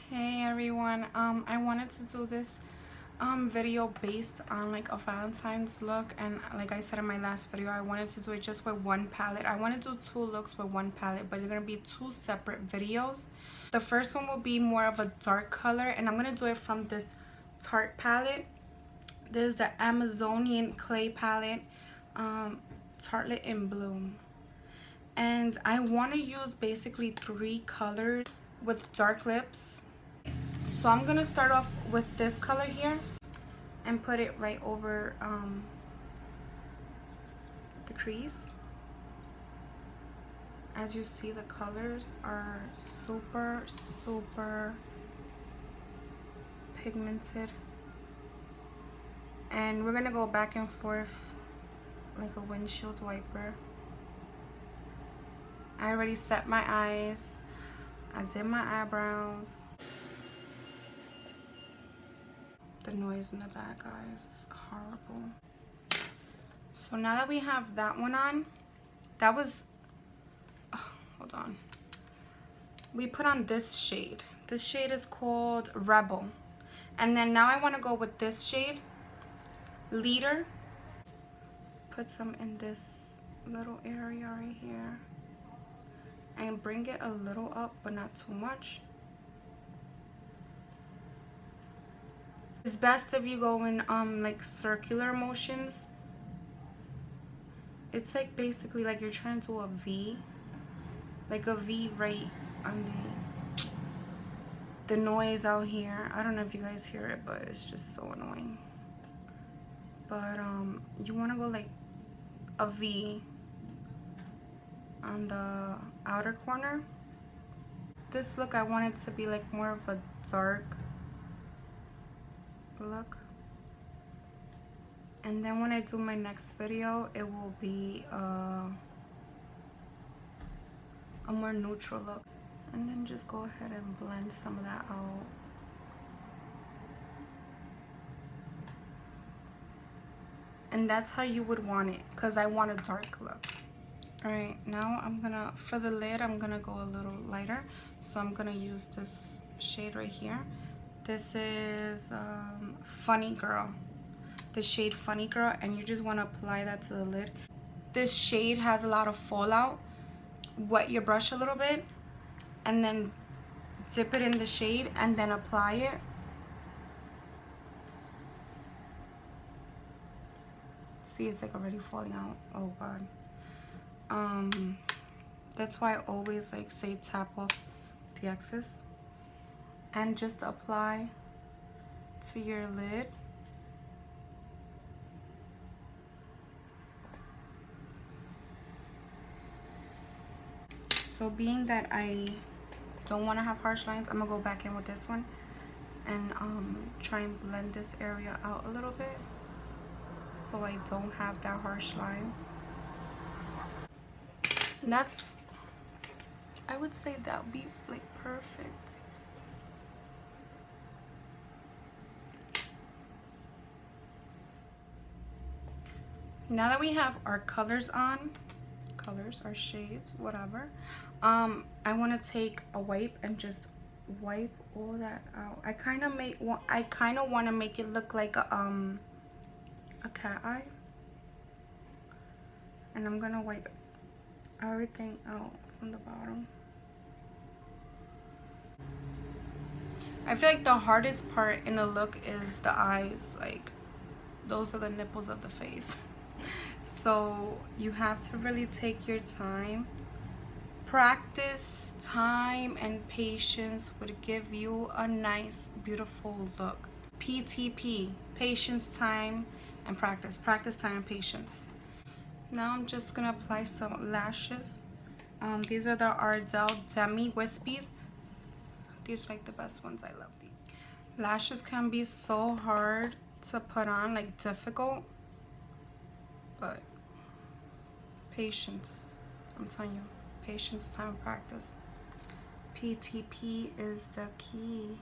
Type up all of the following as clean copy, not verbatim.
Hey everyone, I wanted to do this video based on like a Valentine's look, and like I said in my last video, I wanted to do it just with one palette. I want to do two looks with one palette, but they're gonna be two separate videos. The first one will be more of a dark color, and I'm gonna do it from this Tarte palette. This is the Amazonian clay palette, Tartlet in Bloom. And I want to use basically three colors with dark lips. So I'm gonna start off with this color here and put it right over the crease. As you see, the colors are super pigmented, and we're gonna go back and forth like a windshield wiper. I already set my eyes, I did my eyebrows. The noise in the back, guys, is horrible. So now that we have that one on, that was, hold on. We put on this shade. This shade is called Rebel. And then now I want to go with this shade, Leader. Put some in this little area right here. And bring it a little up, but not too much. It's best if you go in like circular motions. It's like basically like you're trying to do a V, like a V right on the noise out here. I don't know if you guys hear it, but it's just so annoying. But you want to go like a V on the outer corner. This look, I want it to be like more of a dark look. And then when I do my next video, it will be a more neutral look. And then just go ahead and blend some of that out. And that's how you would want it, because I want a dark look. Alright, now I'm gonna, for the lid, I'm gonna go a little lighter. So I'm gonna use this shade right here. This is Funny Girl. The shade Funny Girl, and you just want to apply that to the lid. This shade has a lot of fallout. Wet your brush a little bit and then dip it in the shade and then apply it. See, it's like already falling out. Oh god. That's why I always like say tap off the excess and just apply to your lid. So being that I don't want to have harsh lines, I'm gonna go back in with this one and try and blend this area out a little bit so I don't have that harsh line. And that's, I would say that would be like perfect. Now that we have our colors on, our shades, whatever, I want to take a wipe and just wipe all that out. I kind of want to make it look like a cat eye, and I'm gonna wipe everything out from the bottom. I feel like the hardest part in a look is the eyes. Like, those are the nipples of the face. So you have to really take your time. Practice, time, and patience would give you a nice, beautiful look. PTP, patience, time, and practice. Practice, time, and patience. Now I'm just gonna apply some lashes. These are the Ardell Demi Wispies. These are like the best ones. I love these. Lashes can be so hard to put on, like difficult. But patience, I'm telling you, patience, time, practice. PTP is the key.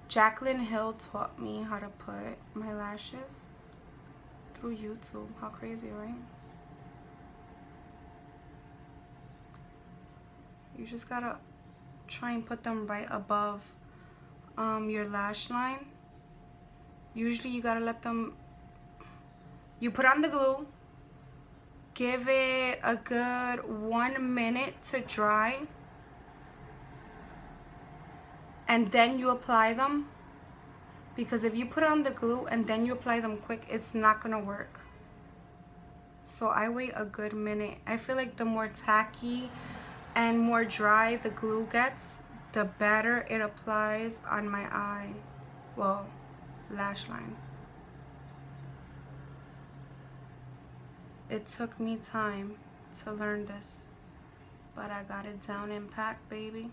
Jaclyn Hill taught me how to put my lashes through YouTube. How crazy, right? You just gotta try and put them right above your lash line. Usually you gotta let them, you put on the glue, give it a good 1 minute to dry, and then you apply them. Because if you put on the glue and then you apply them quick, it's not gonna work. So I wait a good minute. I feel like the more tacky and more dry the glue gets, the better it applies on my eye. Well, lash line. It took me time to learn this, but I got it down in pack, baby.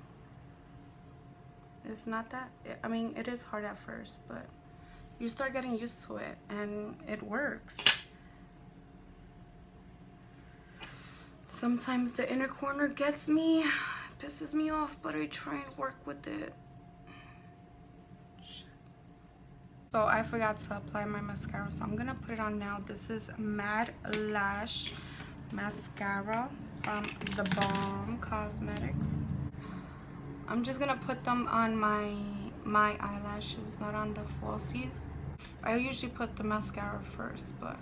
It's not that, I mean, it is hard at first, but you start getting used to it and it works. Sometimes the inner corner gets me, pisses me off, but I try and work with it. So I forgot to apply my mascara, so I'm gonna put it on now. This is Mad Lash Mascara from The Balm Cosmetics. I'm just gonna put them on my eyelashes, not on the falsies. I usually put the mascara first, but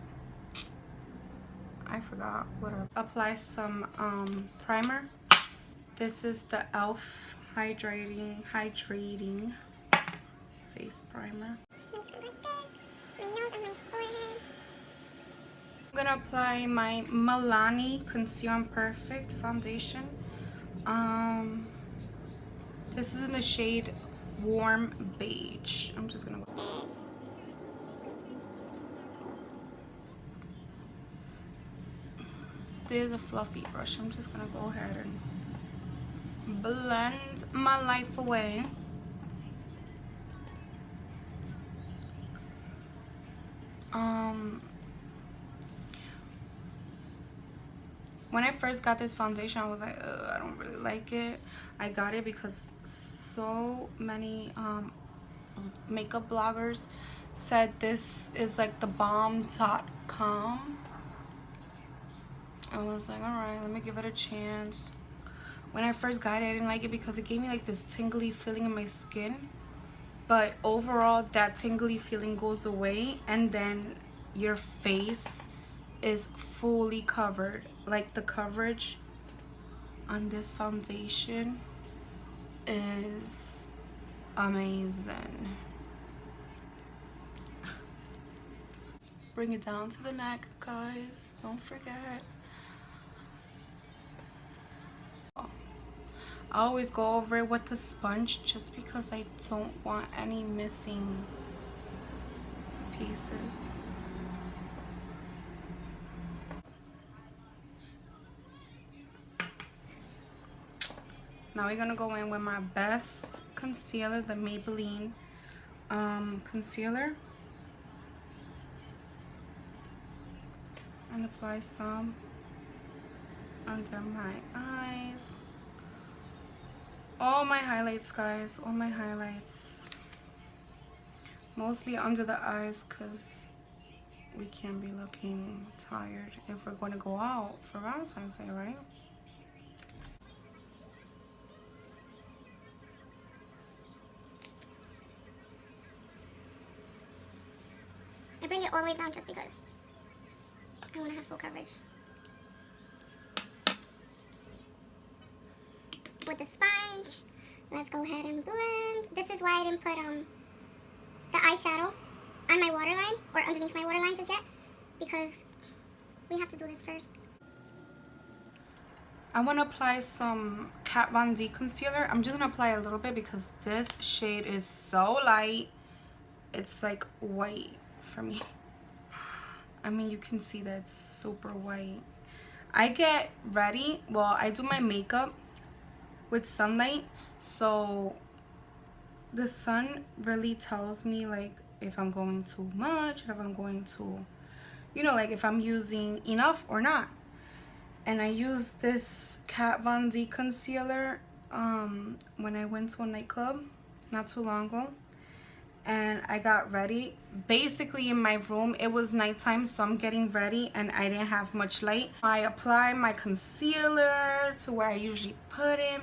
I forgot. Whatever. Apply some primer. This is the e.l.f. hydrating face primer. I'm gonna apply my Milani Conceal and Perfect foundation. This is in the shade Warm Beige. I'm just gonna go. There's a fluffy brush. I'm just gonna go ahead and blend my life away. When I first got this foundation, I was like, I don't really like it. I got it because so many makeup bloggers said this is like the bomb.com. I was like, alright, let me give it a chance. When I first got it, I didn't like it because it gave me like this tingly feeling in my skin. But overall, that tingly feeling goes away, and then your face is fully covered. Like, the coverage on this foundation is amazing. Bring it down to the neck, guys. Don't forget. I always go over it with the sponge just because I don't want any missing pieces. Now we're gonna go in with my best concealer, the Maybelline concealer, and apply some under my eyes. All my highlights, guys, all my highlights. Mostly under the eyes because we can't be looking tired if we're going to go out for Valentine's Day, right? I bring it all the way down just because I want to have full coverage. With the sponge, let's go ahead and blend. This is why I didn't put the eyeshadow on my waterline or underneath my waterline just yet, because we have to do this first. I want to apply some Kat Von D concealer. I'm just going to apply a little bit because this shade is so light. It's like white for me. I mean, you can see that it's super white. I get ready, well, I do my makeup with sunlight, so the sun really tells me like if I'm going too much, if I'm going to, you know, like if I'm using enough or not. And I used this Kat Von D concealer when I went to a nightclub not too long ago, and I got ready. Basically in my room, it was nighttime, so I'm getting ready and I didn't have much light. I apply my concealer to where I usually put it.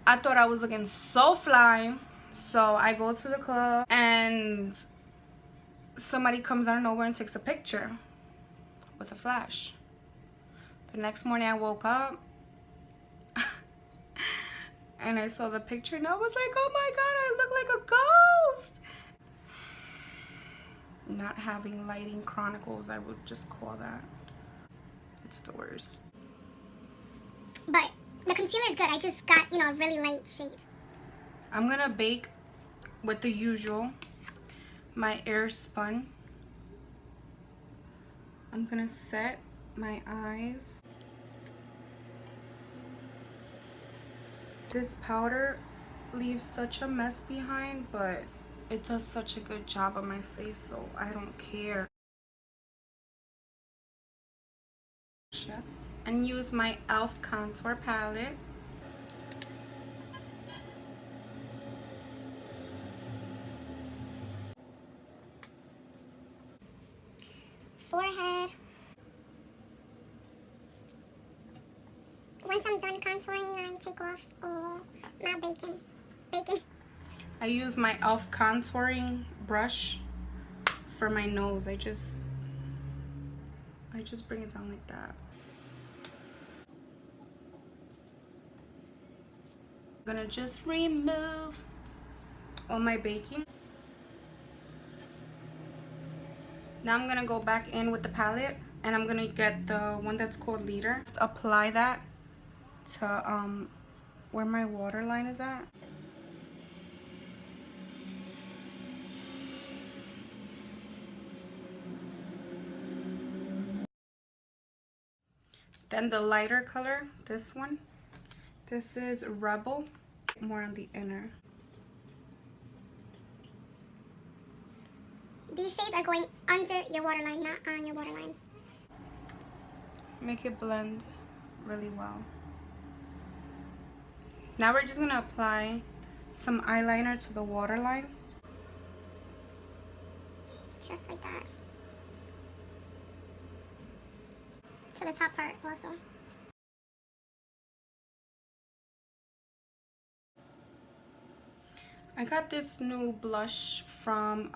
I thought I was looking so fly, so I go to the club and somebody comes out of nowhere and takes a picture with a flash. The next morning I woke up and I saw the picture and I was like, oh my god, I look like a ghost. Not having lighting chronicles, I would just call that. It's the worst. But the concealer's good. I just got, you know, a really light shade. I'm gonna bake with the usual, my air spun. I'm gonna set my eyes. This powder leaves such a mess behind, but it does such a good job on my face, so I don't care. Yes, and use my e.l.f. contour palette. Forehead. Once I'm done contouring, I take off all my bacon. I use my e.l.f. contouring brush for my nose. I just bring it down like that. I'm gonna just remove all my baking. Now I'm gonna go back in with the palette and I'm gonna get the one that's called Leader. Just apply that to where my waterline is at. Then the lighter color, this one. This is Rebel, more on the inner. These shades are going under your waterline, not on your waterline. Make it blend really well. Now we're just gonna apply some eyeliner to the waterline. Just like that. To the top part also. I got this new blush from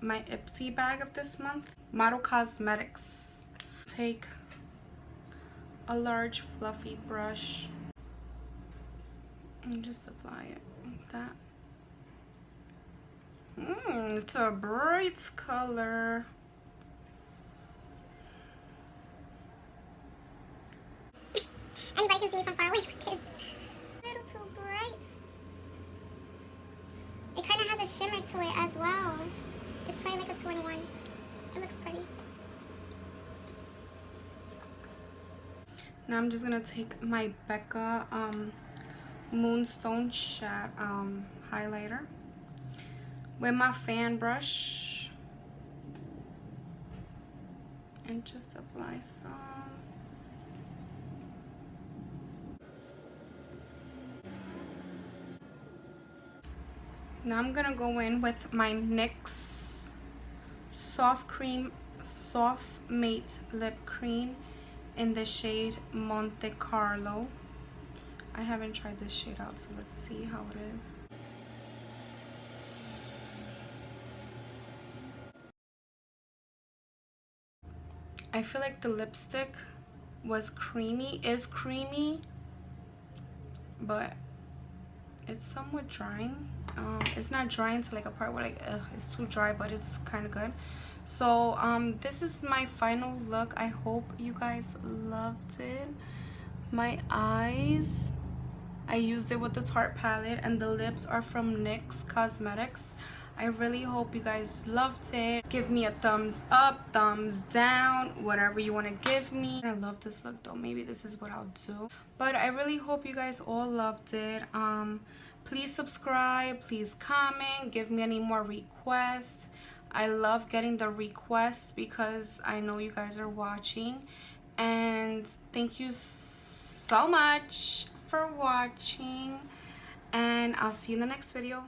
my Ipsy bag of this month. Model Cosmetics. Take a large fluffy brush and just apply it like that. It's a bright color. Anybody can see me from far away with this. A little too bright. It kind of has a shimmer to it as well. It's probably like a 2-in-1. It looks pretty. Now I'm just gonna take my Becca Moonstone highlighter with my fan brush and just apply some. Now I'm gonna go in with my NYX Soft Matte Lip Cream in the shade Monte Carlo. I haven't tried this shade out, so let's see how it is. I feel like the lipstick is creamy, but it's somewhat drying. It's not drying to like a part where like it's too dry, but it's kind of good. So this is my final look. I hope you guys loved it. My eyes, I used it with the Tarte palette, and the lips are from NYX Cosmetics. I really hope you guys loved it. Give me a thumbs up, thumbs down, whatever you want to give me. I love this look though. Maybe this is what I'll do. But I really hope you guys all loved it. Please subscribe, please comment, give me any more requests. I love getting the requests because I know you guys are watching. And thank you so much for watching, and I'll see you in the next video.